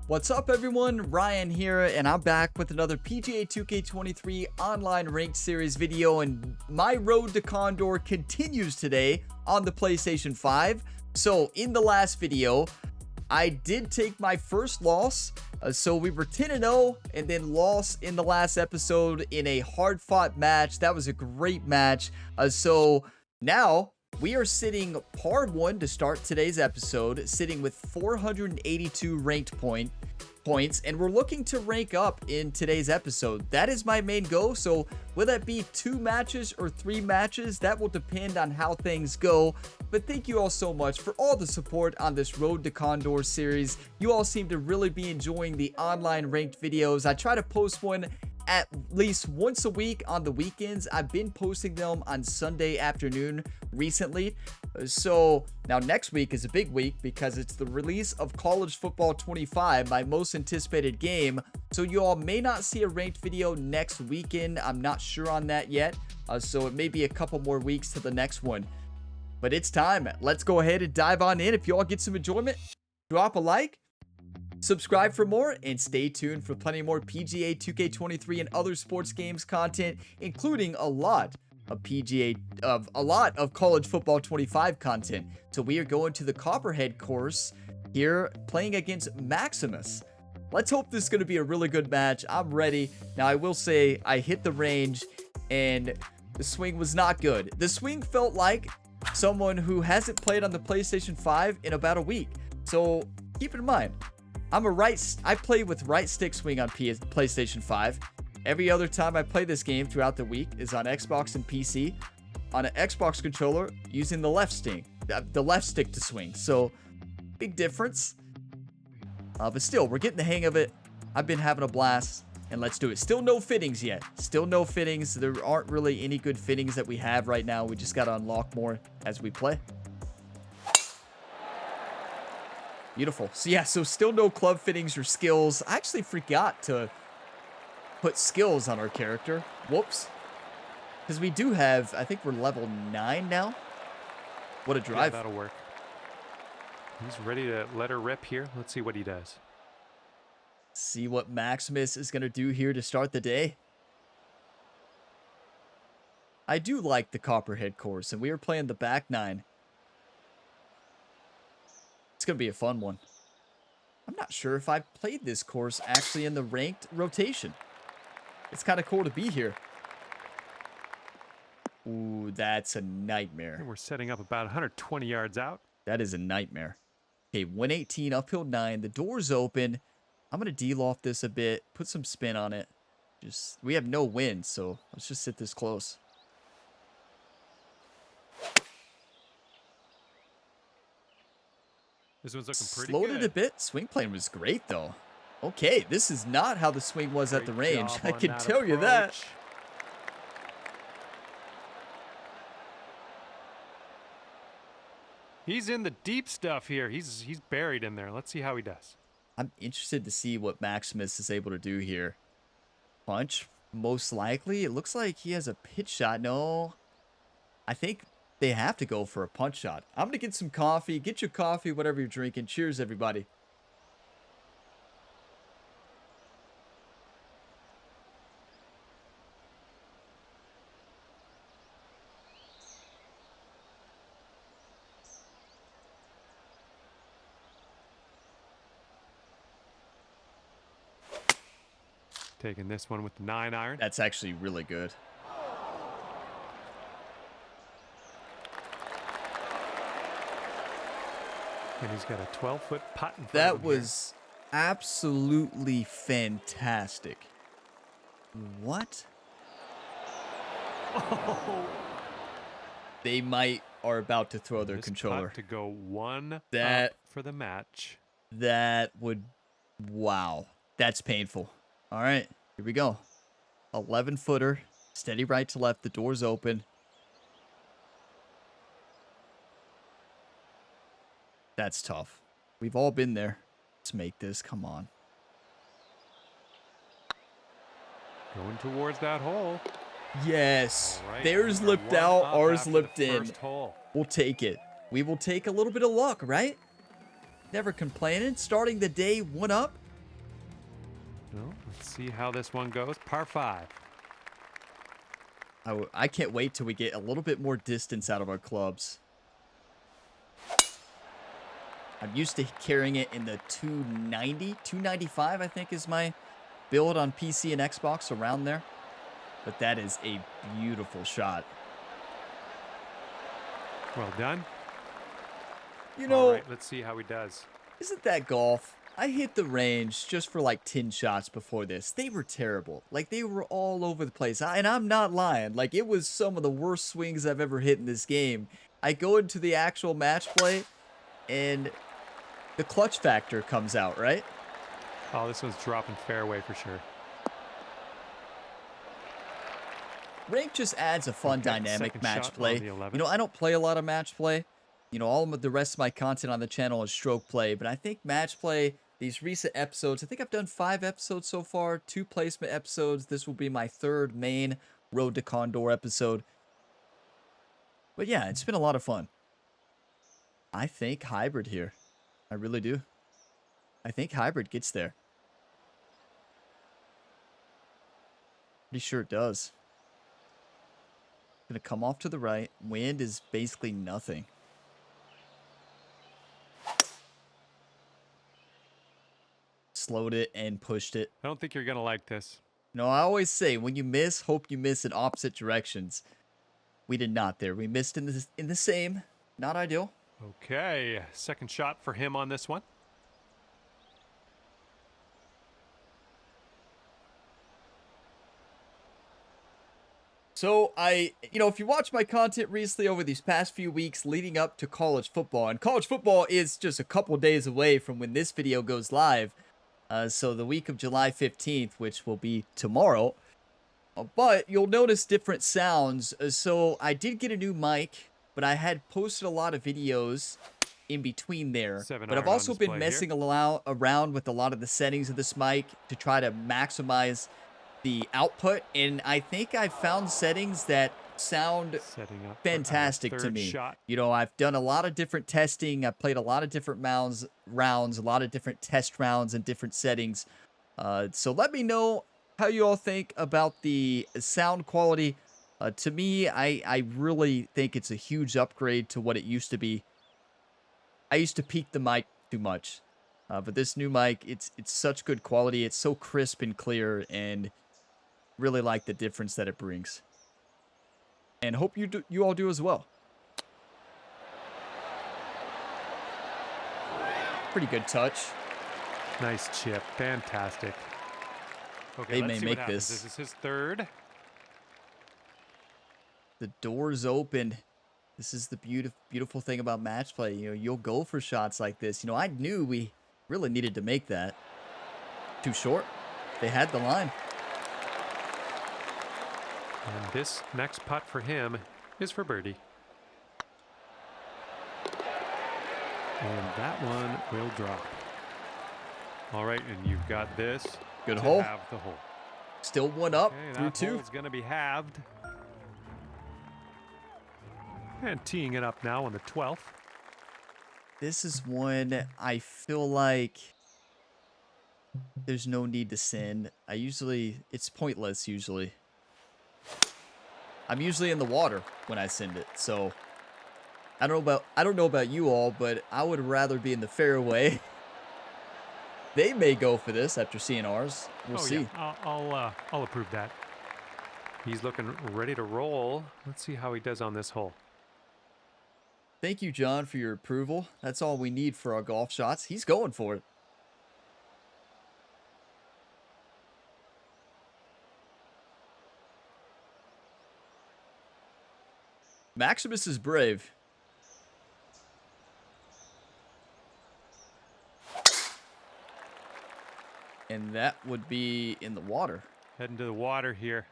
What's up everyone, Ryan here, and I'm back with another PGA 2K23 online ranked series video, and my road to Condor continues today on the PlayStation 5. So in the last video, I did take my first loss, so we were 10-0 and then lost in the last episode in a hard-fought match. That was a great match. So now we are sitting par 1 to start today's episode, sitting with 482 ranked points, and we're looking to rank up in today's episode. That is my main goal. So will that be 2 matches or 3 matches? That will depend on how things go. But thank you all so much for all the support on this Road to Condor series. You all seem to really be enjoying the online ranked videos. I try to post one at least once a week on the weekends. I've been posting them on Sunday afternoon recently. So now next week is a big week because it's the release of College Football 25, my most anticipated game. So you all may not see a ranked video next weekend. I'm not sure on that yet. So it may be a couple more weeks to the next one. But it's time. Let's go ahead and dive on in. If you all get some enjoyment, drop a like, subscribe for more, and stay tuned for plenty more PGA 2K23 and other sports games content, including a lot of College Football 25 content. So we are going to the Copperhead course here, playing against Maximus. Let's hope this is going to be a really good match. I'm ready. Now I will say I hit the range and the swing was not good. The swing felt like someone who hasn't played on the PlayStation 5 in about a week. So keep in mind, I play with right stick swing on PlayStation 5. Every other time I play this game throughout the week is on Xbox and PC. On an Xbox controller, using the left stick to swing. So, big difference. But still, we're getting the hang of it. I've been having a blast, and let's do it. Still no fittings yet. Still no fittings. There aren't really any good fittings that we have right now. We just got to unlock more as we play. Beautiful. So yeah, so still no club fittings or skills. I actually forgot to put skills on our character. Whoops. Because we do have, I think we're level 9 now. What a drive. Yeah, that'll work. He's ready to let her rip here. Let's see what he does. See what Maximus is going to do here to start the day. I do like the Copperhead course, and we are playing the back 9. It's going to be a fun one. I'm not sure if I've played this course actually in the ranked rotation. It's kind of cool to be here. Ooh, that's a nightmare. And we're setting up about 120 yards out. That is a nightmare. Okay, 118, uphill 9. The door's open. I'm going to de-loft this a bit, put some spin on it. We have no wind, so let's just sit this close. This one's looking pretty Slowed good. it a bit. Swing plane was great, though. Okay, this is not how the swing was at the range. I can tell you that. He's in the deep stuff here. He's buried in there. Let's see how he does. I'm interested to see what Maximus is able to do here. Punch, most likely. It looks like he has a pitch shot. No, I think they have to go for a punch shot. I'm going to get some coffee. Get your coffee, whatever you're drinking. Cheers, everybody. Taking this one with the 9-iron. That's actually really good. And he's got a 12-foot putt in front of him. That was absolutely fantastic. What? Oh. They are about to throw their This controller. putt to go one That up for the match. That would, wow. That's painful. All right, here we go. 11-footer, steady right to left. The door's open. That's tough. We've all been there. Let's make this. Come on. Going towards that hole. Yes. All right, Theirs we are lipped one out. up Ours after lipped the in. first hole. We'll take it. We will take a little bit of luck, right? Never complaining. Starting the day 1 up. Well, let's see how this one goes. Par 5. I can't wait till we get a little bit more distance out of our clubs. I'm used to carrying it in the 290, 295, I think is my build on PC and Xbox, around there. But that is a beautiful shot. Well done. You know, all right, let's see how he does. Isn't that golf? I hit the range just for like 10 shots before this. They were terrible. Like, they were all over the place. And I'm not lying. Like, it was some of the worst swings I've ever hit in this game. I go into the actual match play, and the clutch factor comes out, right? Oh, this one's dropping fairway for sure. Rank just adds a fun dynamic second match shot play. on the 11th. You know, I don't play a lot of match play. You know, all of the rest of my content on the channel is stroke play. But I think match play, these recent episodes, I think I've done 5 episodes so far, 2 placement episodes. This will be my 3rd main Road to Condor episode. But yeah, it's been a lot of fun. I think hybrid here. I really do. I think hybrid gets there. Pretty sure it does. Gonna come off to the right. Wind is basically nothing. Slowed it and pushed it. I don't think you're going to like this. No, I always say, when you miss, hope you miss in opposite directions. We did not there. We missed in the same. Not ideal. Okay, second shot for him on this one. So if you watch my content recently over these past few weeks leading up to college football, and college football is just a couple days away from when this video goes live. So the week of July 15th, which will be tomorrow. But you'll notice different sounds. So I did get a new mic, but I had posted a lot of videos in between there. But I've also been messing around with a lot of the settings of this mic to try to maximize the output, and I think I found settings that sound fantastic to me. You know, I've done a lot of different testing. I've played a lot of different rounds, a lot of different test rounds and different settings. So let me know how you all think about the sound quality. To me, I really think it's a huge upgrade to what it used to be. I used to peak the mic too much, but this new mic, it's such good quality. It's so crisp and clear, and really like the difference that it brings. And hope you all do as well. Pretty good touch. Nice chip. Fantastic. They Okay, may make this. This is his 3rd. The door's open. This is the beautiful thing about match play. You know, you'll go for shots like this. You know, I knew we really needed to make that. Too short. They had the line. And this next putt for him is for birdie. And that one will drop. All right, and you've got this. Good hole. Have the hole. Still one up through that 2. It's going to be halved. And teeing it up now on the 12th. This is one I feel like there's no need to send. It's pointless usually. I'm usually in the water when I send it, so I don't know about you all, but I would rather be in the fairway. They may go for this after seeing ours. We'll see. Yeah. I'll approve that. He's looking ready to roll. Let's see how he does on this hole. Thank you, John, for your approval. That's all we need for our golf shots. He's going for it. Maximus is brave. And that would be in the water. Heading to the water here.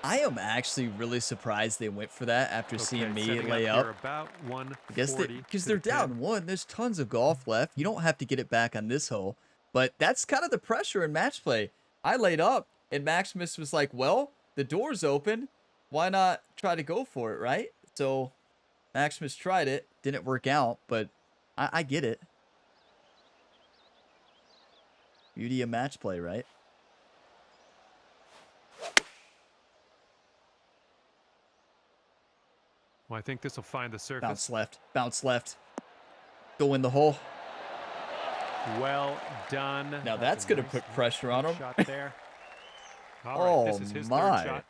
I am actually really surprised they went for that after seeing me lay up. About I guess because they're down 1. There's tons of golf left. You don't have to get it back on this hole. But that's kind of the pressure in match play. I laid up, and Maximus was like, well, the door's open. Why not try to go for it, right? So Maximus tried it. Didn't work out, but I get it. Beauty of match play, right? Well, I think this will find the surface. Bounce left. Bounce left. Go in the hole. Well done. Now that's going to put pressure on him. Shot there. All right, this is his third shot.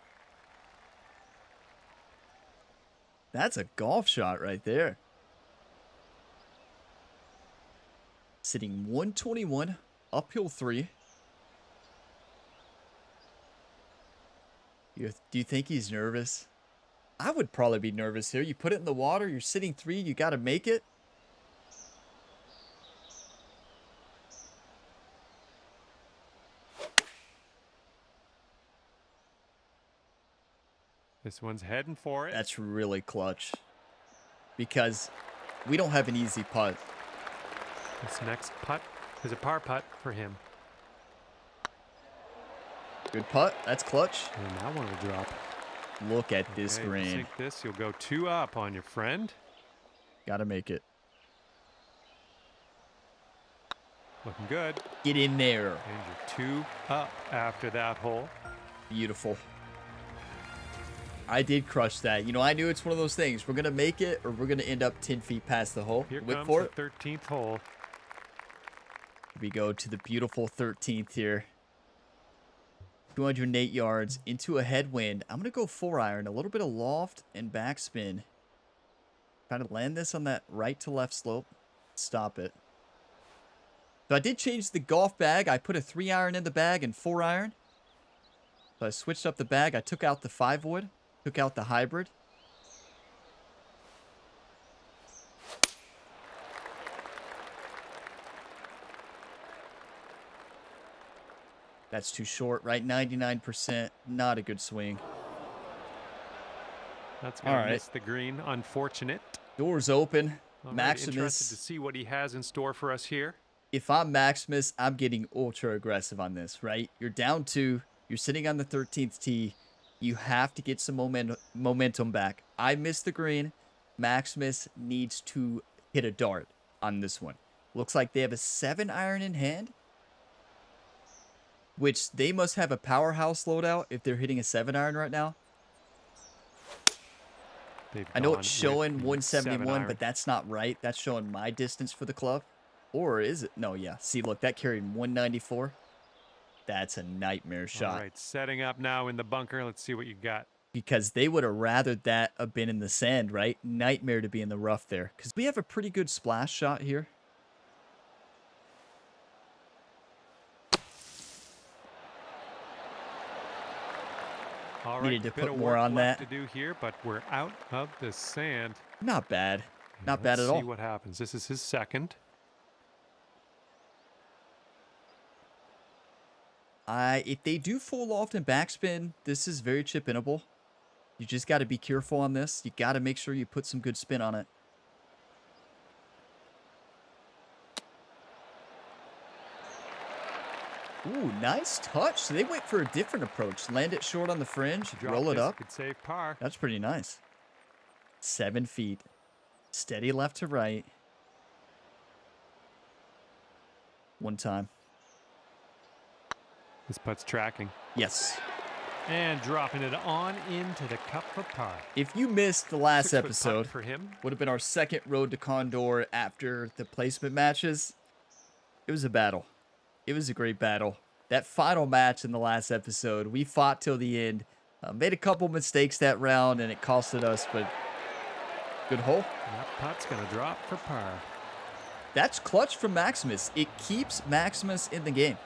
That's a golf shot right there. Sitting 121, uphill 3. Do you think he's nervous? I would probably be nervous here. You put it in the water, you're sitting 3, you got to make it. This one's heading for it. That's really clutch. Because we don't have an easy putt. This next putt is a par putt for him. Good putt. That's clutch. And that one will drop. Look at this Okay, green. sink this, you'll go 2 up on your friend. Gotta make it. Looking good. Get in there. And you're 2 up after that hole. Beautiful. I did crush that. You know, I knew it's one of those things. We're going to make it or we're going to end up 10 feet past the hole. Here Wait comes for the it. 13th hole. We go to the beautiful 13th here. 208 yards into a headwind. I'm going to go 4-iron. A little bit of loft and backspin. Kind of land this on that right to left slope. Stop it. So I did change the golf bag. I put a 3-iron in the bag and 4-iron. So I switched up the bag. I took out the 5-wood. Took out the hybrid. That's too short, right? 99%. Not a good swing. That's going to miss the green. Unfortunate. Doors open. I'm Maximus. interested to see what he has in store for us here. If I'm Maximus, I'm getting ultra aggressive on this, right? You're down 2. You're sitting on the 13th tee. You have to get some momentum back. I missed the green. Maximus needs to hit a dart on this one. Looks like they have a 7-iron in hand. Which they must have a powerhouse loadout if they're hitting a 7-iron right now. I know it's showing 171, but that's not right. That's showing my distance for the club. Or is it? No, yeah. See, look, that carried 194. That's a nightmare shot. All right, setting up now in the bunker. Let's see what you got. Because they would have rathered that have been in the sand, right? Nightmare to be in the rough there. Because we have a pretty good splash shot here. All right, Needed to bit put of more work on left that. to do here, but we're out of the sand. Not bad. Not bad at all. Let's see what happens. This is his second. If they do full loft and backspin, this is very chip-inable. You just got to be careful on this. You got to make sure you put some good spin on it. Ooh, nice touch. So they went for a different approach. Land it short on the fringe, roll it up. Could save par. That's pretty nice. 7 feet. Steady left to right. One time. This putt's tracking. Yes. And dropping it on into the cup for par. If you missed the last 6-foot episode, putt for him. would have been our second road to Condor after the placement matches. It was a battle. It was a great battle. That final match in the last episode, we fought till the end. Made a couple mistakes that round, and it costed us, but good hole. That putt's going to drop for par. That's clutch from Maximus. It keeps Maximus in the game.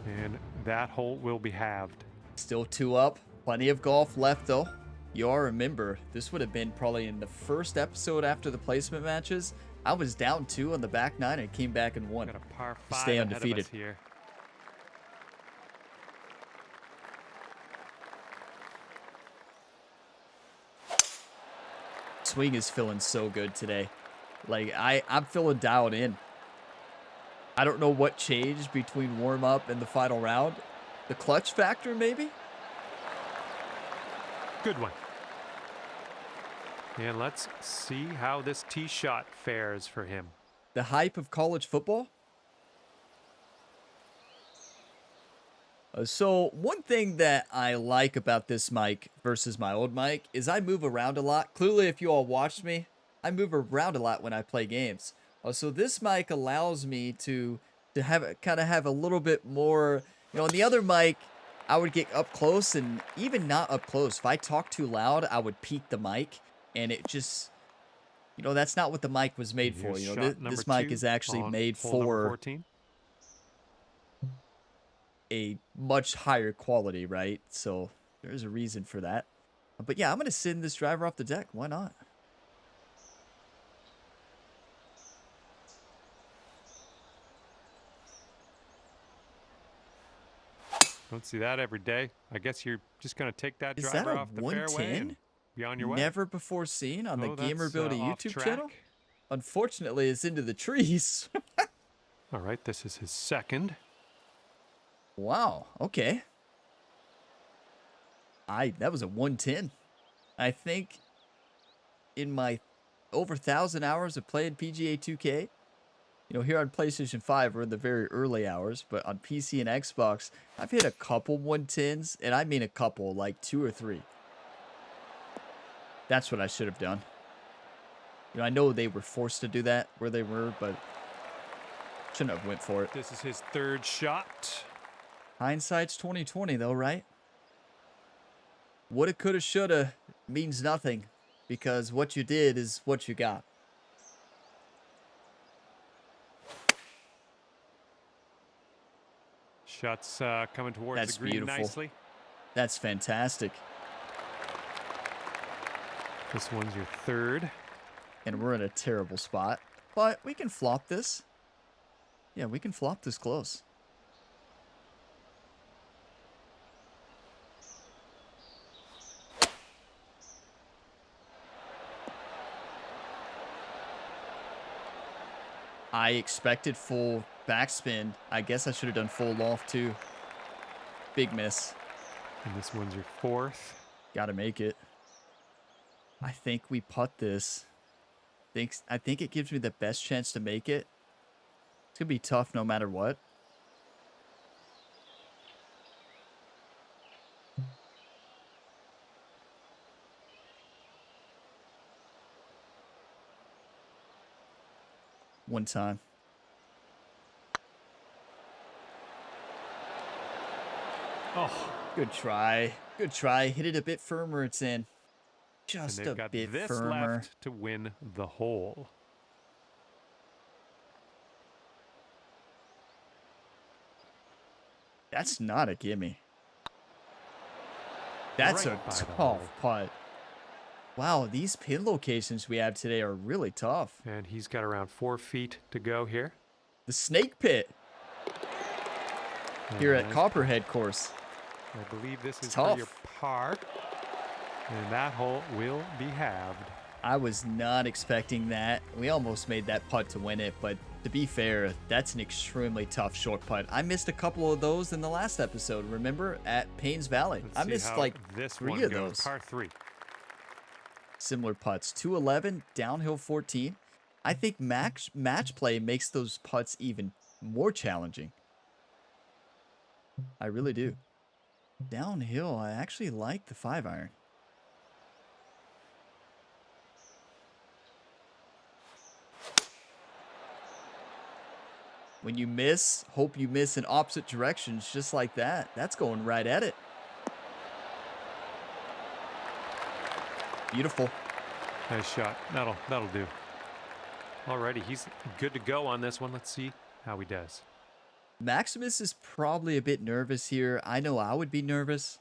And that hole will be halved. Still 2 up. Plenty of golf left, though. You all remember, this would have been probably in the first episode after the placement matches. I was down 2 on the back 9 and came back and won. Got a par 5 Stay ahead of undefeated us here. Swing is feeling so good today. Like, I'm feeling dialed in. I don't know what changed between warm-up and the final round. The clutch factor, maybe? Good one. And let's see how this tee shot fares for him. The hype of college football? So one thing that I like about this mic versus my old mic is I move around a lot. Clearly, if you all watched me, I move around a lot when I play games. So this mic allows me to have a little bit more, on the other mic, I would get up close, and even not up close. If I talk too loud, I would peak the mic, and it just, that's not what the mic was made for. This mic is actually made for 14. a much higher quality, right? So there's a reason for that. But yeah, I'm going to send this driver off the deck. Why not? Don't see that every day. I guess you're just going to take that Is driver that a off the fairway and be on your way. Never before seen on the Gamer Ability YouTube track. channel. Unfortunately, it's into the trees. All right, this is his second. Wow. Okay. That was a 110. I think in my over 1,000 hours of playing PGA 2K, here on PlayStation 5, we're in the very early hours, but on PC and Xbox, I've hit a couple 110s, and I mean a couple, like 2 or 3. That's what I should have done. I know they were forced to do that where they were, but shouldn't have went for it. This is his third shot. Hindsight's 20/20 though, right? Woulda, coulda, shoulda means nothing, because what you did is what you got. Shots coming towards That's the green beautiful. nicely. That's fantastic. This one's your third. And we're in a terrible spot, but we can flop this. Yeah, we can flop this close. I expected full backspin. I guess I should have done full loft too. Big miss. And this one's your fourth. Gotta make it. I think we putt this. I think it gives me the best chance to make it. It's gonna be tough no matter what. One time. Oh, good try. Good try. Hit it a bit firmer. It's in. Just and they've a got bit this firmer. left to win the hole. That's not a gimme. That's Right a by the tough hole. putt. Wow, these pin locations we have today are really tough. And he's got around 4 feet to go here. The snake pit here at Nice. Copperhead course. I believe this is Tough. for your par. And that hole will be halved. I was not expecting that. We almost made that putt to win it, but to be fair, that's an extremely tough short putt. I missed a couple of those in the last episode, remember, at Paynes Valley. Let's I see missed how like this 3 one of goes. those. Par 3. Similar putts. 211, downhill 14. I think match play makes those putts even more challenging. I really do. Downhill, I actually like the 5-iron. When you miss, hope you miss in opposite directions just like that. That's going right at it. Beautiful. Nice shot. That'll do. Alrighty, he's good to go on this one. Let's see how he does. Maximus is probably a bit nervous here. I know I would be nervous.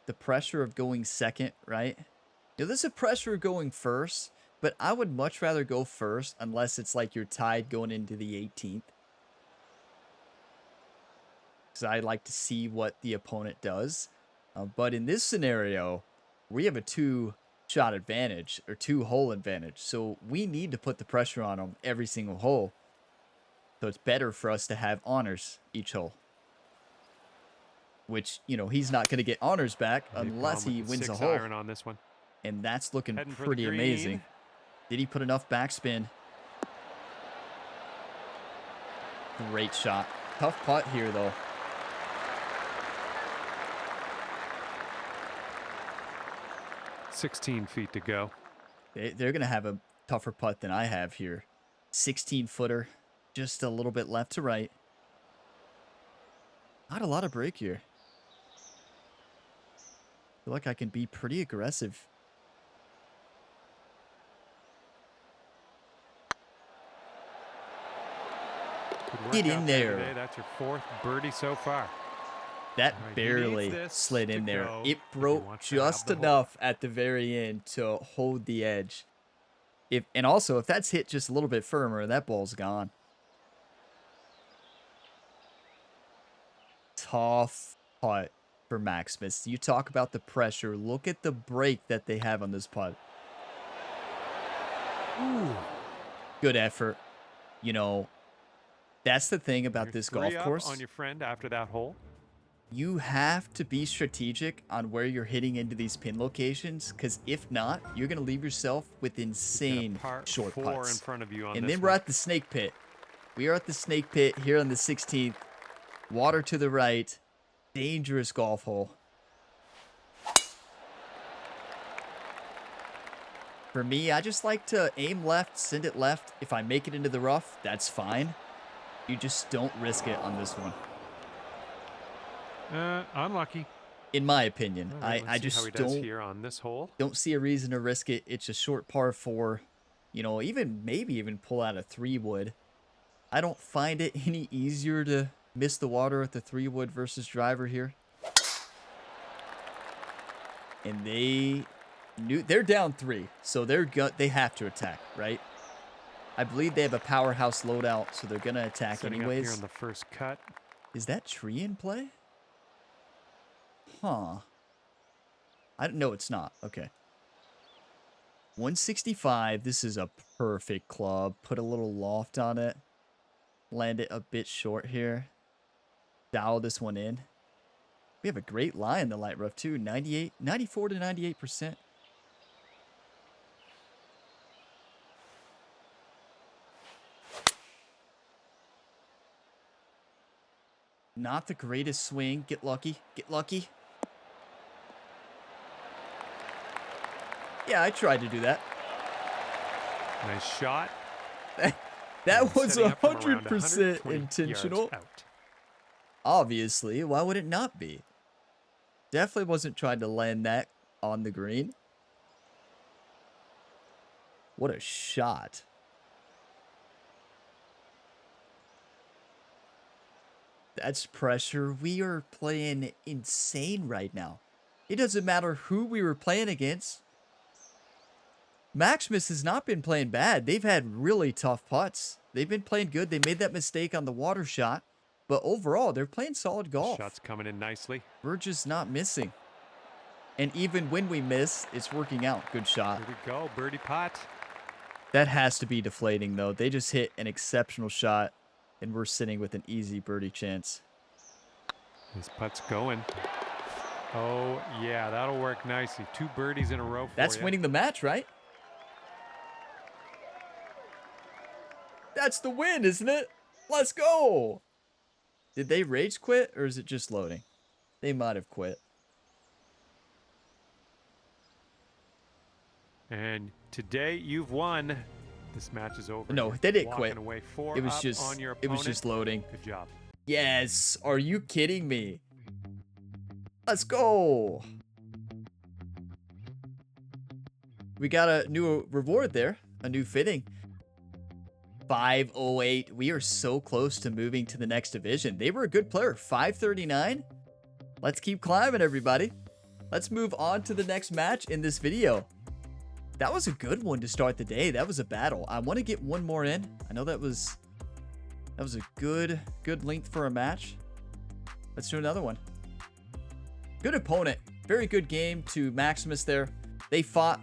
The pressure of going second, right? There's a pressure of going first, but I would much rather go first unless it's like you're tied going into the 18th. Because I like to see what the opponent does. But in this scenario, we have a 2-shot advantage or 2-hole advantage. So we need to put the pressure on them every single hole. So it's better for us to have honors each hole. which, you know, he's not going to get honors back They've unless gone he with the wins a 6 hole. iron on this one. And that's looking Heading for the pretty green. amazing. Did he put enough backspin? Great shot. Tough putt here, though. "16 feet to go." They're going to have a tougher putt than I have here. 16-footer. Just a little bit left to right. Not a lot of break here. Feel like I can be pretty aggressive. Good work Get in out there. Today. That's your 4th birdie so far. That All right, he barely needs this slid in to there. go It if he broke wants to have just the hole. enough at the very end to hold the edge. And also, if that's hit just a little bit firmer, that ball's gone. Tough putt for Maximus. You talk about the pressure. Look at the break that they have on this putt. Ooh. Good effort. You know, that's the thing about You're this 3 golf up course. on your friend after that hole. You have to be strategic on where you're hitting into these pin locations, because if not, you're going to leave yourself with insane short Par 4 in putts. front of you on And this then we're one. at the snake pit. We are at the snake pit here on the 16th. Water to the right. Dangerous golf hole. For me, I just like to aim left, send it left. If I make it into the rough, that's fine. You just don't risk it on this one. Unlucky. In my opinion, All right, I let's see how he just does don't here on this hole. see a reason to risk it. It's a short par 4. You know, maybe even pull out a 3-wood. I don't find it any easier to miss the water with the 3-wood versus driver here. And they're down 3, so they have to attack, right? I believe they have a powerhouse loadout, so they're gonna attack Setting anyways. up here on the first cut. Is that tree in play? Huh. No, it's not. Okay. 165. This is a perfect club. Put a little loft on it. Land it a bit short here. Dial this one in. We have a great lie in the light rough too. 94 to 98%. Not the greatest swing. Get lucky. Get lucky. Yeah, I tried to do that. Nice shot. That was Setting up from around 100% 120 intentional. yards out. Obviously, why would it not be? Definitely wasn't trying to land that on the green. What a shot. That's pressure. We are playing insane right now. It doesn't matter who we were playing against. Maximus has not been playing bad. They've had really tough putts. They've been playing good. They made that mistake on the water shot. But overall, they're playing solid golf. Shots coming in nicely. We're just not missing. And even when we miss, it's working out. Good shot. Here we go. Birdie putt. That has to be deflating, though. They just hit an exceptional shot, and we're sitting with an easy birdie chance. This putt's going. Oh, yeah, that'll work nicely. 2 birdies in a row for That's you. winning the match, right? That's the win, isn't it? Let's go. Did they rage quit, or is it just loading? They might have quit. And today you've won. This match is over. No, You're they didn't walking quit. Away 4 It was up just on your it was opponent. just loading. Good job. Yes. Are you kidding me? Let's go. We got a new reward there, a new fitting. 508. We are so close to moving to the next division. They were a good player. 539. Let's keep climbing, everybody. Let's move on to the next match in this video. That was a good one to start the day. That was a battle. I want to get one more in. I know that was a good length for a match. Let's do another one. Good opponent. Very good game to Maximus there. They fought,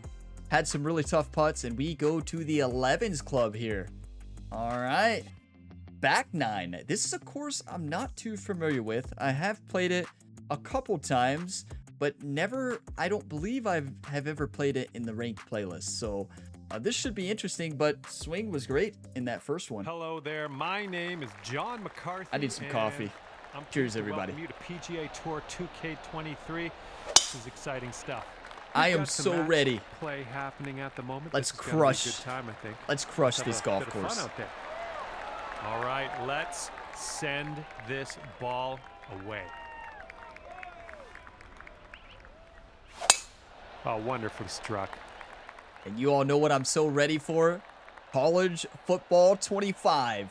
had some really tough putts, and we go to the 11s club here. All right. Back 9. This is a course I'm not too familiar with. I have played it a couple times, but never, I don't believe have ever played it in the ranked playlist. So this should be interesting, but swing was great in that first one. Hello there. My name is John McCarthy. I need some coffee. I'm Cheers, to everybody. Welcome you to PGA Tour 2K23. This is exciting stuff. I am so ready. Play happening at the moment. Let's This is gonna be a crush. good time, I think. Let's crush Have this a golf bit of course. fun out there. All right, let's send this ball away. Oh, wonderfully struck. And you all know what I'm so ready for? College football 25.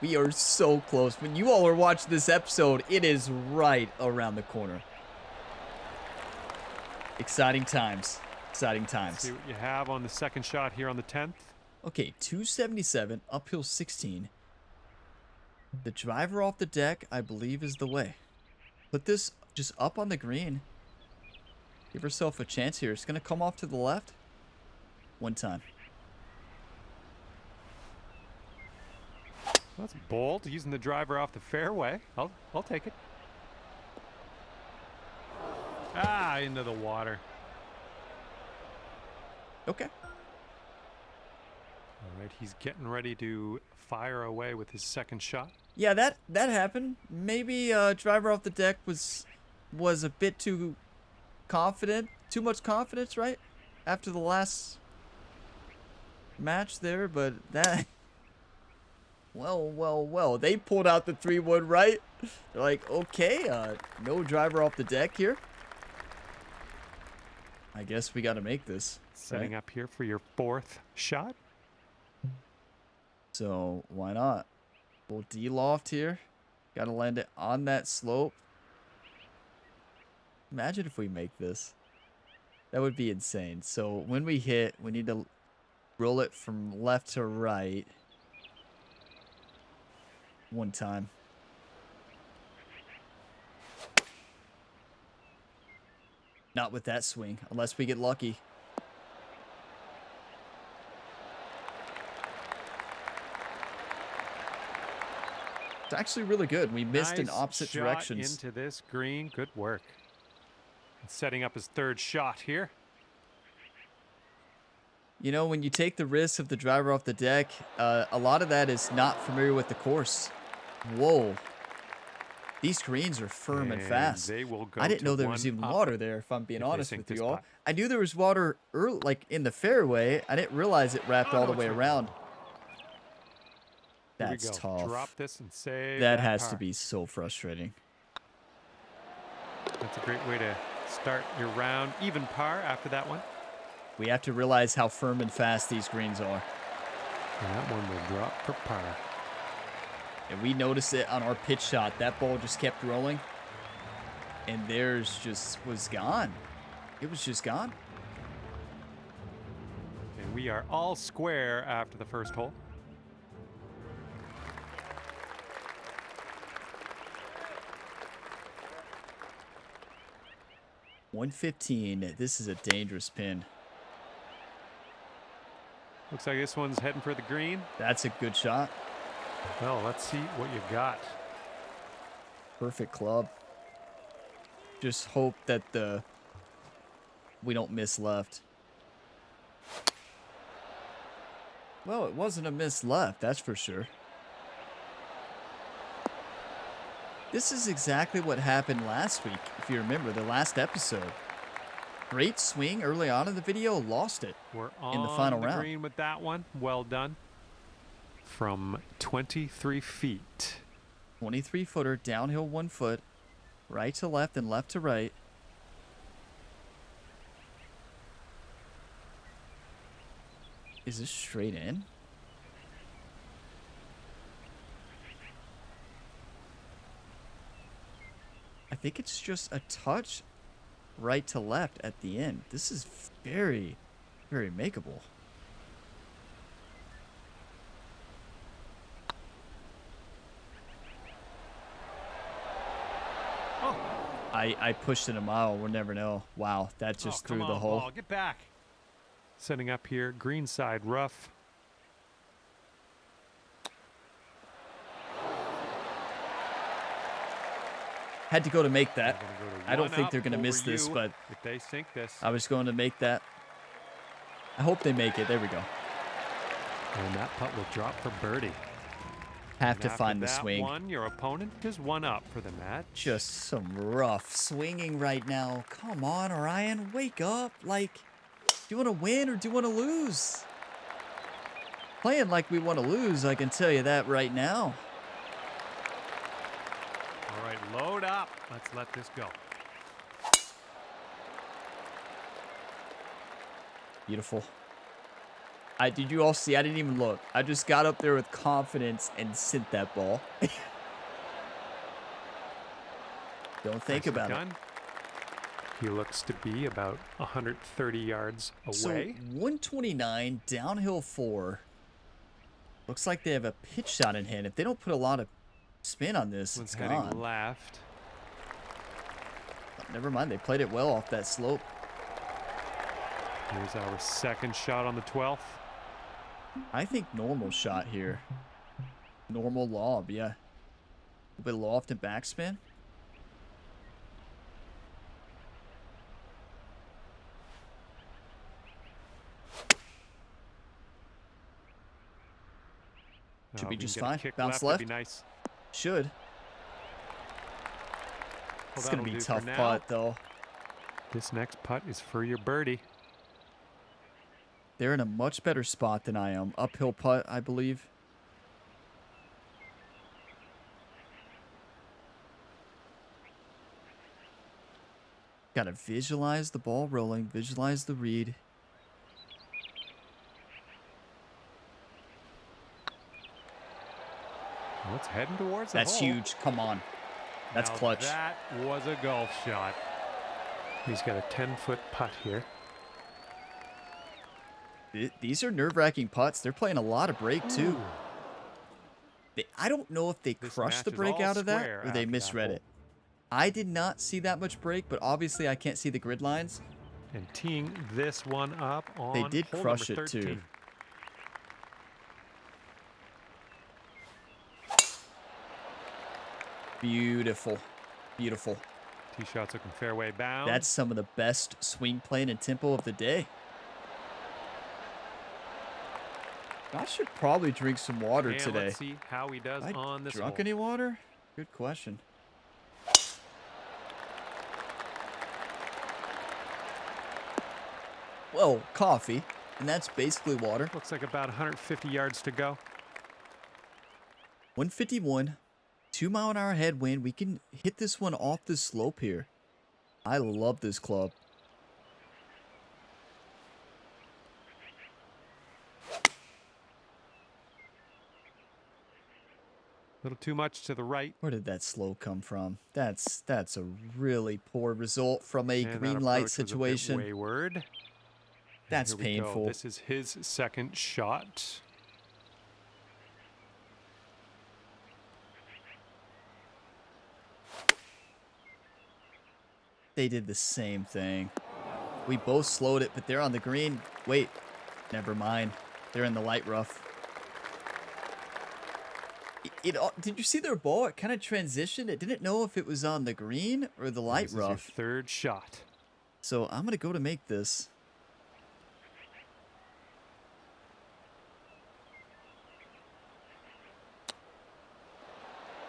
We are so close. When you all are watching this episode, it is right around the corner. Exciting times. Exciting times. See what you have on the second shot here on the 10th. Okay, 277, uphill 16. The driver off the deck, I believe, is the way. Put this just up on the green. Give herself a chance here. It's going to come off to the left. One time. That's bold, using the driver off the fairway. I'll take it. Ah, into the water. Okay. All right, he's getting ready to fire away with his second shot. Yeah, that happened. Maybe driver off the deck was a bit too confident. Too much confidence, right? After the last match there, but that... Well. They pulled out the 3-wood, right? They're like, okay, no driver off the deck here. I guess we got to make this. Setting up here for your fourth shot. So, why not? Little D-loft here. Got to land it on that slope. Imagine if we make this. That would be insane. So, when we hit, we need to roll it from left to right. One time. Not with that swing, unless we get lucky. It's actually really good. We missed in opposite shot directions. Into this green. Good work. And setting up his third shot here. You know, when you take the risk of the driver off the deck, a lot of that is not familiar with the course. Whoa. These greens are firm and fast. They will go I didn't know there to was one even up water there, if I'm being if they honest sink with this you all. putt. I knew there was water early, like in the fairway. I didn't realize it wrapped all the way around. Here we That's go. tough. Drop this and save That has par. to be so frustrating. That's a great way to start your round. Even par after that one. We have to realize how firm and fast these greens are. And that one will drop for par. And we noticed it on our pitch shot. That ball just kept rolling. And theirs just was gone. It was just gone. And we are all square after the first hole. .115. This is a dangerous pin. Looks like this one's heading for the green. That's a good shot. Well, let's see what you got. Perfect club. Just hope that we don't miss left. Well, it wasn't a miss left, that's for sure. This is exactly what happened last week, if you remember, the last episode. Great swing early on in the video, lost it We're on in the final round. green with that one. Well done. From 23 feet. 23-footer, downhill 1 foot, right to left and left to right. Is this straight in? I think it's just a touch right to left at the end. This is very, very makeable. Oh, I pushed it a mile. We'll never know. Wow, that just threw come the on, hole. ball. Get back. Setting up here, green side rough. Had to go to make that. They're gonna go to I don't one think up they're going to over miss this, you but if they sink this. I was going to make that. I hope they make it. There we go. And that putt will drop for birdie. Have And to after find the that swing. one, your opponent is one up for the match. Just some rough swinging right now. Come on, Orion. Wake up. Like, do you want to win or do you want to lose? Playing like we want to lose, I can tell you that right now. All right, load up. Let's let this go. Beautiful. Did you all see? I didn't even look. I just got up there with confidence and sent that ball. Don't think Nicely about it. done. He looks to be about 130 yards away. So 129, downhill 4. Looks like they have a pitch shot in hand. If they don't put a lot of spin on this, One's it's heading gone. left. Never mind. They played it well off that slope. Here's our second shot on the 12th. I think normal shot here. Normal lob, yeah. A bit loft and backspin. Should be If you just can get a fine. kick Bounce that'd left. Be nice. Should. Well, It's going to that'll be do tough for now. putt, though. This next putt is for your birdie. They're in a much better spot than I am. Uphill putt, I believe. Got to visualize the ball rolling, visualize the read. Well, it's heading towards the That's hole. huge. Come on. That's Now clutch. That was a golf shot. He's got a 10-foot putt here. These are nerve-wracking putts. They're playing a lot of break, too. Ooh. I don't know if they This crushed match the is break all out of that square or they after that misread hole. it. I did not see that much break, but obviously I can't see the grid lines. And teeing this one up on They did hole crush number it, too. 13. Beautiful. Beautiful. Tee shots looking fairway bound. That's some of the best swing playing and tempo of the day. I should probably drink some water and today. Let's see how he does Have I on this drunk hole. any water? Good question. Well, coffee, and that's basically water. Looks like about 150 yards to go. 151, 2-mile-an-hour headwind. We can hit this one off the slope here. I love this club. A little too much to the right. Where did that slow come from? That's a really poor result from a And that green light approach was a bit situation. wayward. And That's here we go. painful. This is his second shot. They did the same thing. We both slowed it, but they're on the green. Wait, never mind. They're in the light rough. Did you see their ball? It kind of transitioned. It didn't know if it was on the green or the light This is your rough. third shot. So I'm going to go to make this.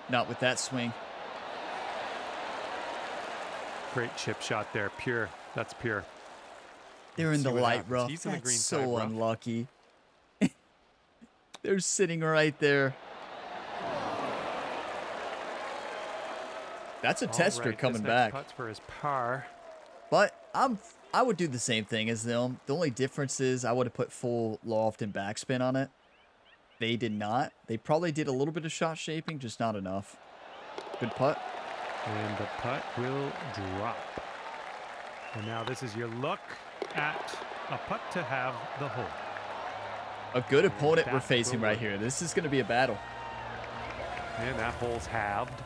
Not with that swing. Great chip shot there. Pure. That's pure. They're in See the what light happens. rough. He's in the That's green so side rough. unlucky. They're sitting right there. That's a All tester right, coming this back. next putt's for his par. But I would do the same thing as them. The only difference is I would have put full loft and backspin on it. They did not. They probably did a little bit of shot shaping, just not enough. Good putt. And the putt will drop. And now this is your look at a putt to have the hole. A good opponent we're That's facing the right one. here. This is going to be a battle. And that hole's halved.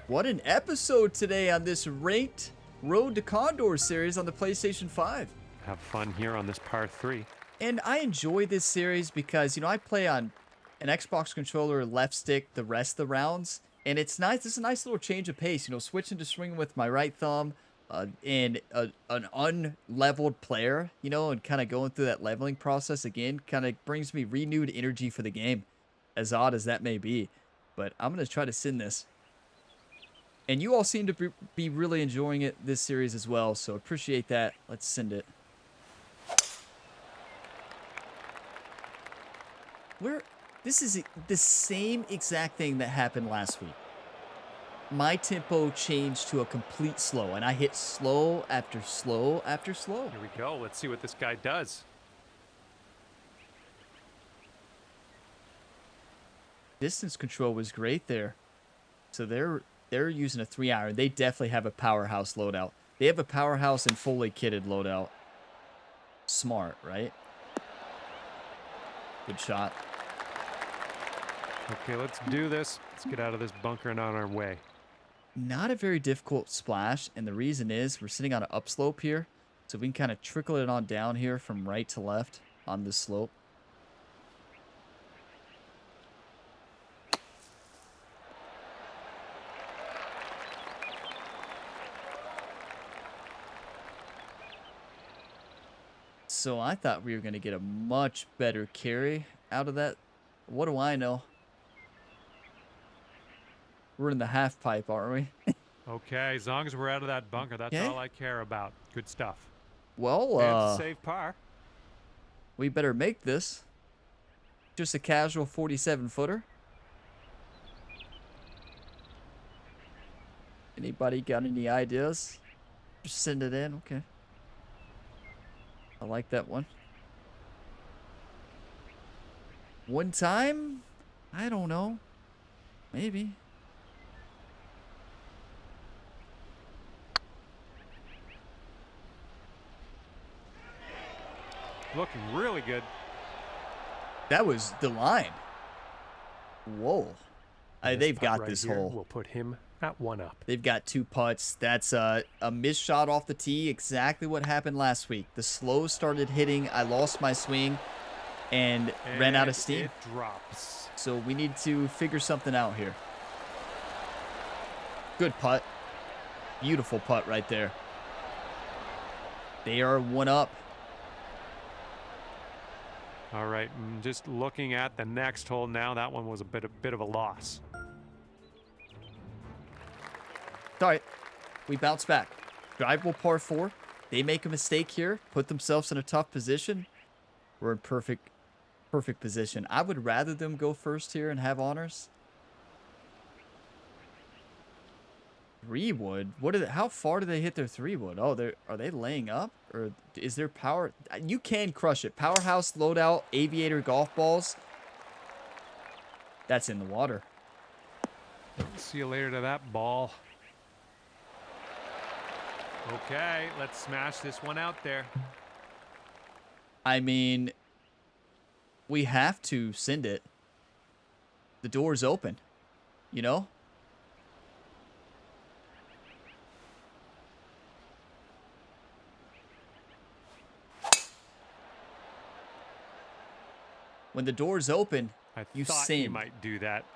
What an episode today on this ranked Road to Condor series on the PlayStation 5. Have fun here on this par 3. And I enjoy this series because, you know, I play on an Xbox controller left stick the rest of the rounds. And it's nice. It's a nice little change of pace, you know, switching to swinging with my right thumb and an unleveled player, you know, and kind of going through that leveling process again kind of brings me renewed energy for the game, as odd as that may be. But I'm going to try to send this. And you all seem to be really enjoying it this series as well, so appreciate that. Let's send it. This is the same exact thing that happened last week. My tempo changed to a complete slow, and I hit slow after slow after slow. Here we go. Let's see what this guy does. Distance control was great there. So they're using a 3-iron. They definitely have a powerhouse loadout. They have a powerhouse and fully kitted loadout. Smart, right? Good shot. Okay, let's do this. Let's get out of this bunker and on our way. Not a very difficult splash, and the reason is we're sitting on an upslope here, so we can kind of trickle it on down here from right to left on this slope. So I thought we were going to get a much better carry out of that. What do I know? We're in the half pipe, aren't we? Okay, as long as we're out of that bunker, that's all I care about. Good stuff. Well, and save par. We better make this. Just a casual 47-footer. Anybody got any ideas? Just send it in. Okay. I like that one. One time? I don't know. Maybe. Looking really good. That was the line. Whoa. They've got right this here hole. We'll put him at 1 up. They've got 2 putts. That's a missed shot off the tee. Exactly what happened last week. The slow started hitting. I lost my swing and ran out of steam. It drops. So we need to figure something out here. Good putt. Beautiful putt right there. They are 1 up. All right, just looking at the next hole now. That one was a bit of a loss. All right, we bounce back. Drivable par 4. They make a mistake here, put themselves in a tough position. We're in perfect position. I would rather them go first here and have honors. 3-wood. How far do they hit their 3-wood? Oh, are they laying up, or is there power? You can crush it. Powerhouse loadout, aviator golf balls. That's in the water. See you later to that ball. Okay, let's smash this one out there. I mean, we have to send it. The door's open, you know? When the door's open, you thought send. you might do that.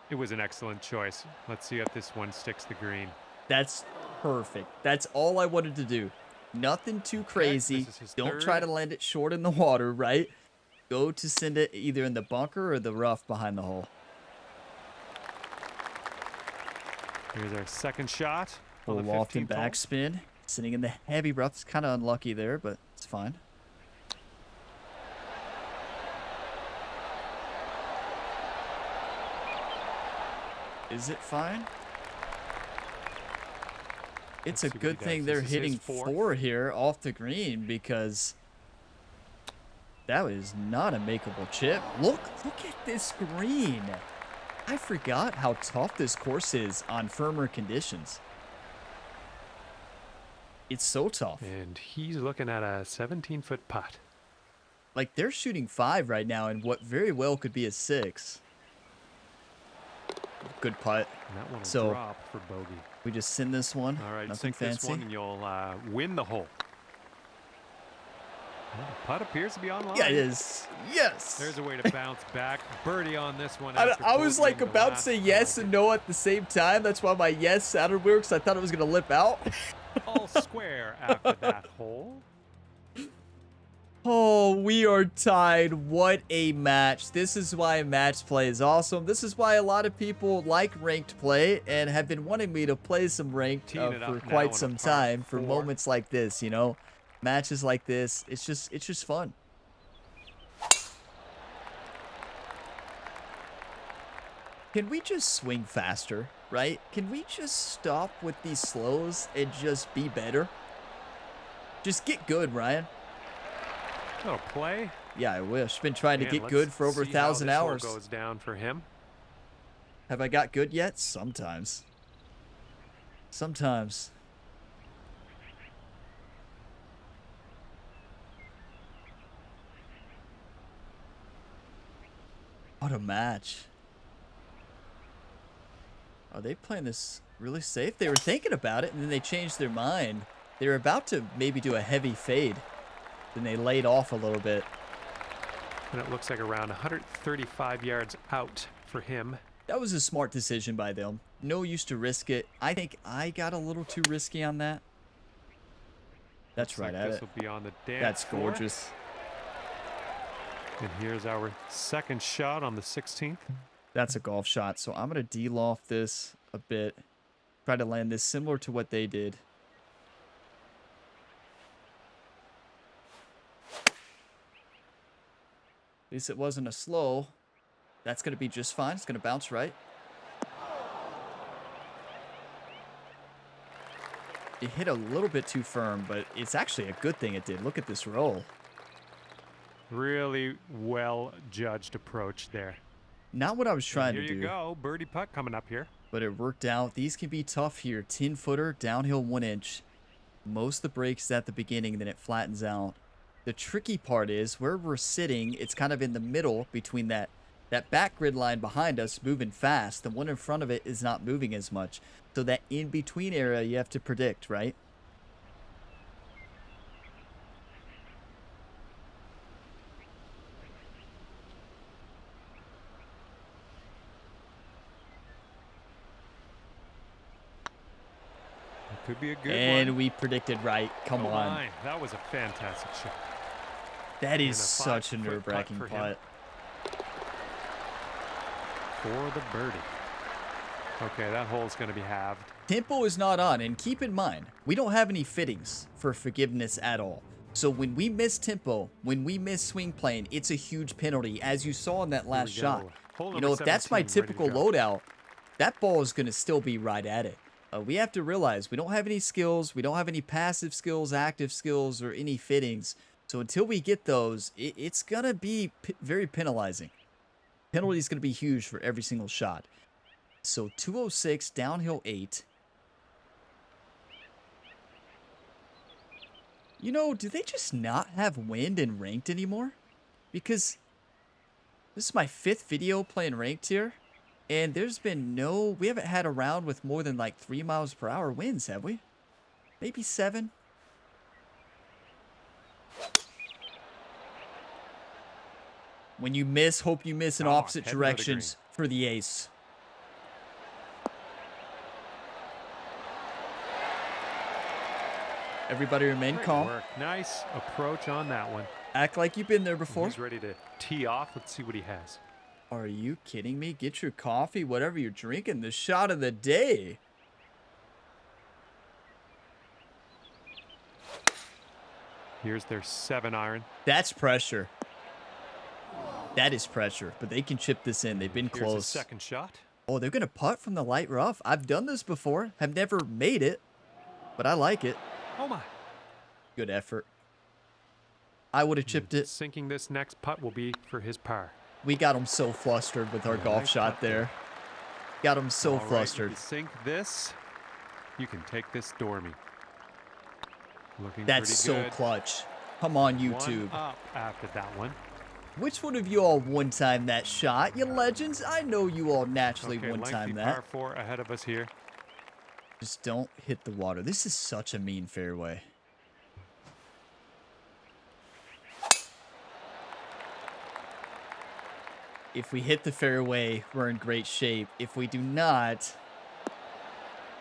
It was an excellent choice. Let's see if this one sticks the green. That's perfect. That's all I wanted to do. Nothing too crazy. Don't try to land it short in the water, right? Go to send it either in the bunker or the rough behind the hole. Here's our second shot. Full loft and backspin. Sitting in the heavy rough. It's kind of unlucky there, but it's fine. Is it fine? It's a good thing they're hitting 4 here off the green, because that was not a makeable chip. Look at this green. I forgot how tough this course is on firmer conditions. It's so tough. And he's looking at a 17-foot putt. Like, they're shooting 5 right now in what very well could be a 6. Good putt. And that one will drop for bogey. We just send this one. All right, Nothing sink fancy. this one and you'll win the hole. Well, the putt appears to be online. Yeah, it is. Yes. There's a way to bounce back. Birdie on this one. I was like about to say yes and no at the same time. That's why my yes sounded weird, because I thought it was going to lip out. All square after that hole. Oh, we are tied. What a match. This is why match play is awesome. This is why a lot of people like ranked play and have been wanting me to play some ranked for quite some time for moments like this, you know. Matches like this. It's just fun. Can we just swing faster, right? Can we just stop with these slows and just be better? Just get good, Ryan. Little play. Yeah, I wish. Been trying to get good for over 1,000 hours. Goes down for him. Have I got good yet? Sometimes. Sometimes. What a match. Are they playing this really safe? They were thinking about it, and then they changed their mind. They were about to maybe do a heavy fade. Then they laid off a little bit. And it looks like around 135 yards out for him. That was a smart decision by them. No use to risk it. I think I got a little too risky on that. That's right at it. This will be on the dance That's floor. gorgeous. And here's our second shot on the 16th. That's a golf shot. So I'm going to de-loft this a bit. Try to land this similar to what they did. At least it wasn't a slow. That's going to be just fine. It's going to bounce right. It hit a little bit too firm, but it's actually a good thing it did. Look at this roll. Really well-judged approach there. Not what I was trying to do. Here you go. Birdie putt coming up here. But it worked out. These can be tough here. 10-footer, downhill 1 inch. Most of the breaks at the beginning, then it flattens out. The tricky part is where we're sitting, it's kind of in the middle between that back grid line behind us moving fast. The one in front of it is not moving as much. So that in-between area you have to predict, right? Could be a good and one. We predicted right. Come on. Line. That was a fantastic shot. That is such a nerve-wracking putt. For the birdie. Okay, that hole's going to be halved. Tempo is not on, and keep in mind, we don't have any fittings for forgiveness at all. So when we miss tempo, when we miss swing plane, it's a huge penalty, as you saw in that last shot. You know, if that's my typical loadout, that ball is going to still be right at it. We have to realize we don't have any skills, we don't have any passive skills, active skills, or any fittings. So until we get those, it's going to be very penalizing. Penalty is going to be huge for every single shot. So 206, downhill 8. You know, do they just not have wind in ranked anymore? Because this is my 5th video playing ranked here. And there's been we haven't had a round with more than like 3 miles per hour winds, have we? Maybe 7. When you miss, hope you miss in opposite directions for the ace. Everybody remain calm. Nice approach on that one. Act like you've been there before. He's ready to tee off. Let's see what he has. Are you kidding me? Get your coffee, whatever you're drinking. The shot of the day. Here's their 7-iron. That's pressure. That is pressure, but they can chip this in. They've been close. Here's the second shot. Oh, they're going to putt from the light rough. I've done this before. Have never made it, but I like it. Oh, my. Good effort. I would have chipped it. Sinking this next putt will be for his par. We got him so flustered with our golf shot there. Got him so flustered. If you sink this, you can take this Stormy. Looking That's so good. clutch. Come on, YouTube. One up after that one. Which one of you all one-time that shot? You legends, I know you all naturally one-time that. Par 4 ahead of us here. Just don't hit the water. This is such a mean fairway. If we hit the fairway, we're in great shape. If we do not,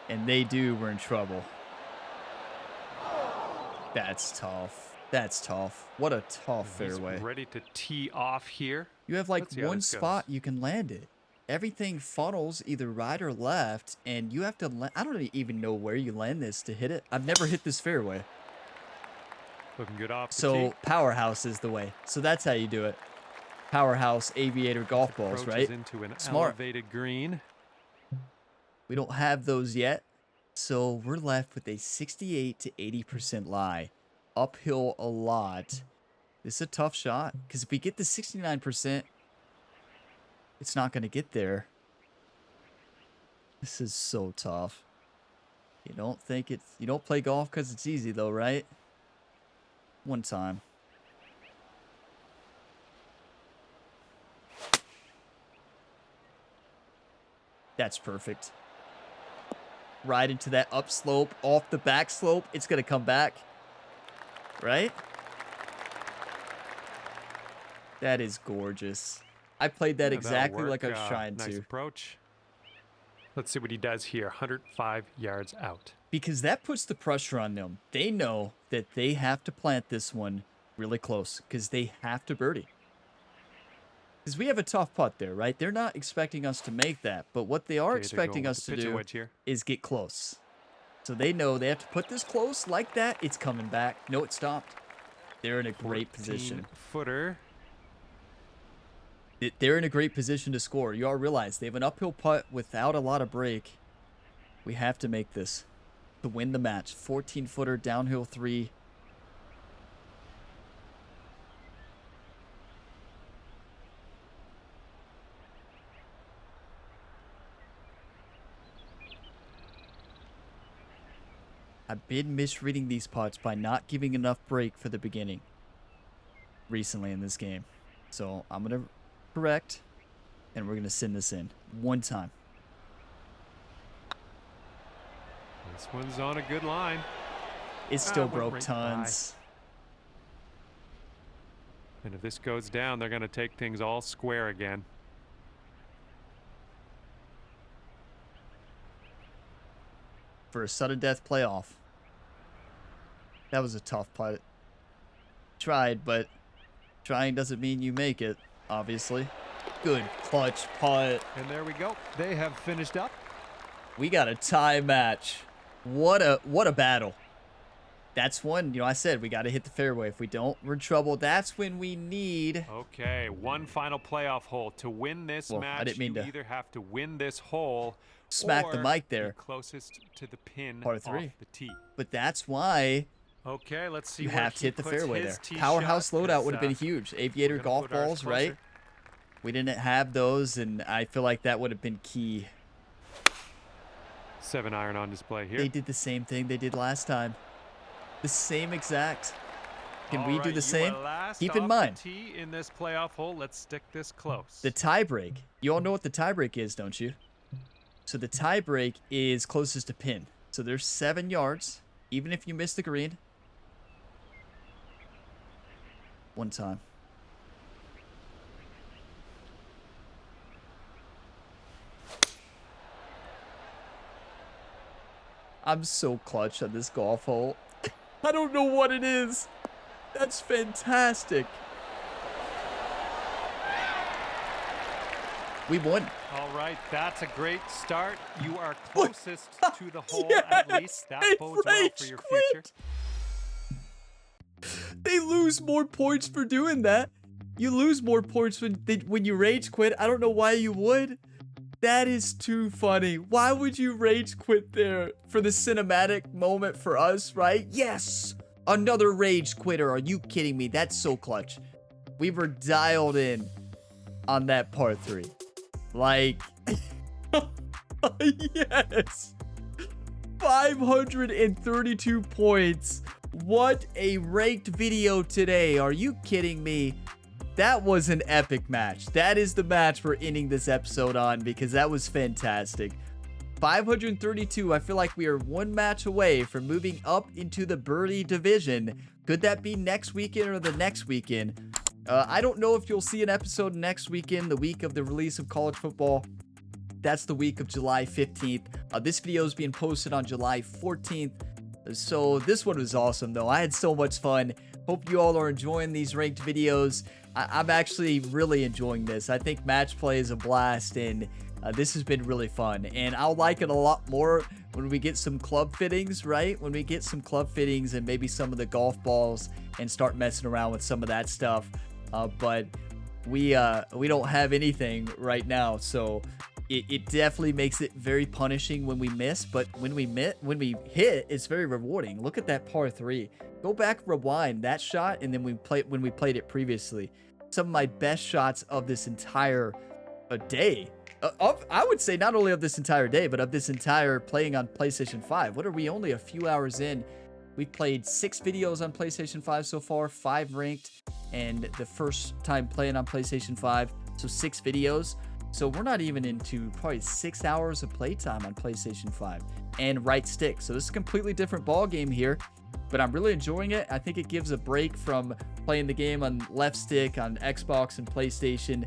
and they do, we're in trouble. That's tough. That's tough. What a tough fairway. He's ready to tee off here. You have like one spot you can land it. Everything funnels either right or left, and you have to I don't even know where you land this to hit it. I've never hit this fairway. Looking good off the So tee. powerhouse is the way. So that's how you do it. Powerhouse aviator golf balls, Approaches right? into an Smart. elevated green. We don't have those yet. So we're left with a 68 to 80% lie. Uphill a lot. This is a tough shot, because if we get the 69%, it's not going to get there. This is so tough. You don't play golf because it's easy though, right? One time. That's perfect. Right into that upslope, off the back slope. It's going to come back. Right? That is gorgeous. I played that exactly like I was trying nice to. Approach. Let's see what he does here. 105 yards out. Because that puts the pressure on them. They know that they have to plant this one really close because they have to birdie. Because we have a tough putt there, right? They're not expecting us to make that. But what they are expecting us to do is get close. So they know they have to put this close like that. It's coming back. No, it stopped. They're in a great position. Footer. They're in a great position to score. You all realize they have an uphill putt without a lot of break. We have to make this to win the match. 14-footer, downhill 3. I've been misreading these putts by not giving enough break for the beginning recently in this game. So I'm going to correct, and we're going to send this in one time. This one's on a good line. It still broke tons. And if this goes down, they're going to take things all square again. For a sudden death playoff. That was a tough putt. Tried, but trying doesn't mean you make it, obviously. Good clutch putt. And there we go. They have finished up. We got a tie match. What a battle. That's one, I said we got to hit the fairway. If we don't, we're in trouble. That's when we need... Okay, one final playoff hole. To win this match, I didn't mean you to either have to win this hole smack the mic there. Be closest to the pin Par 3. off the tee. But that's why okay, let's see you where have to he hit the puts fairway his there. tee Powerhouse shot, loadout would 'cause, have been huge. Aviator we're gonna golf put ours balls, right? closer. We didn't have those, and I feel like that would have been key. 7-iron on display here. They did the same thing they did last time. The same exact. Can we do the same? Keep in mind, tee in this playoff hole. Let's stick this close. the tie break. You all know what the tie break is, don't you? So the tie break is closest to pin. So there's 7 yards, even if you miss the green. One time. I'm so clutch on this golf hole. I don't know what it is. That's fantastic. We won. All right, that's a great start. You are closest to the hole at least. That they bodes well for your future. They lose more points for doing that. You lose more points when you rage quit. I don't know why you would. That is too funny. Why would you rage quit there? For the cinematic moment for us, right? Yes! Another rage quitter. Are you kidding me? That's so clutch. We were dialed in on that par 3. Like, yes! 532 points. What a ranked video today. Are you kidding me? That was an epic match. That is the match we're ending this episode on because that was fantastic. 532. I feel like we are one match away from moving up into the birdie division. Could that be next weekend or the next weekend? I don't know if you'll see an episode next weekend, the week of the release of college football. That's the week of July 15th. This video is being posted on July 14th. So this one was awesome, though. I had so much fun. Hope you all are enjoying these ranked videos. I'm actually really enjoying this. I think match play is a blast, and this has been really fun. And I'll like it a lot more when we get some club fittings, right? When we get some club fittings and maybe some of the golf balls and start messing around with some of that stuff. But we don't have anything right now, so it definitely makes it very punishing when we miss. But when we hit, it's very rewarding. Look at that par 3. Go back, rewind that shot, and then when we played it previously. Some of my best shots of this entire day. I would say not only of this entire day, but of this entire playing on PlayStation 5. What are we, only a few hours in? We've played 6 videos on PlayStation 5 so far, 5 ranked, and the first time playing on PlayStation 5, so 6 videos. So we're not even into probably 6 hours of playtime on PlayStation 5 and right stick. So this is a completely different ball game here, but I'm really enjoying it. I think it gives a break from playing the game on left stick on Xbox and PlayStation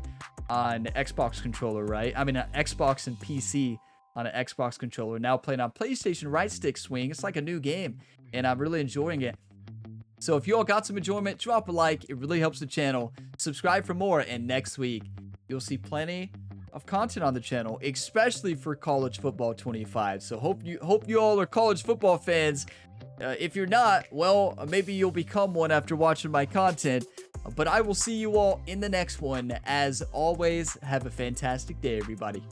on Xbox controller, right? I mean, Xbox and PC on an Xbox controller. Now playing on PlayStation right stick swing. It's like a new game, and I'm really enjoying it. So if you all got some enjoyment, drop a like. It really helps the channel. Subscribe for more, and next week you'll see plenty of content on the channel, especially for College Football 25. So hope you all are college football fans. If you're not, well, maybe you'll become one after watching my content. But I will see you all in the next one. As always, have a fantastic day, everybody.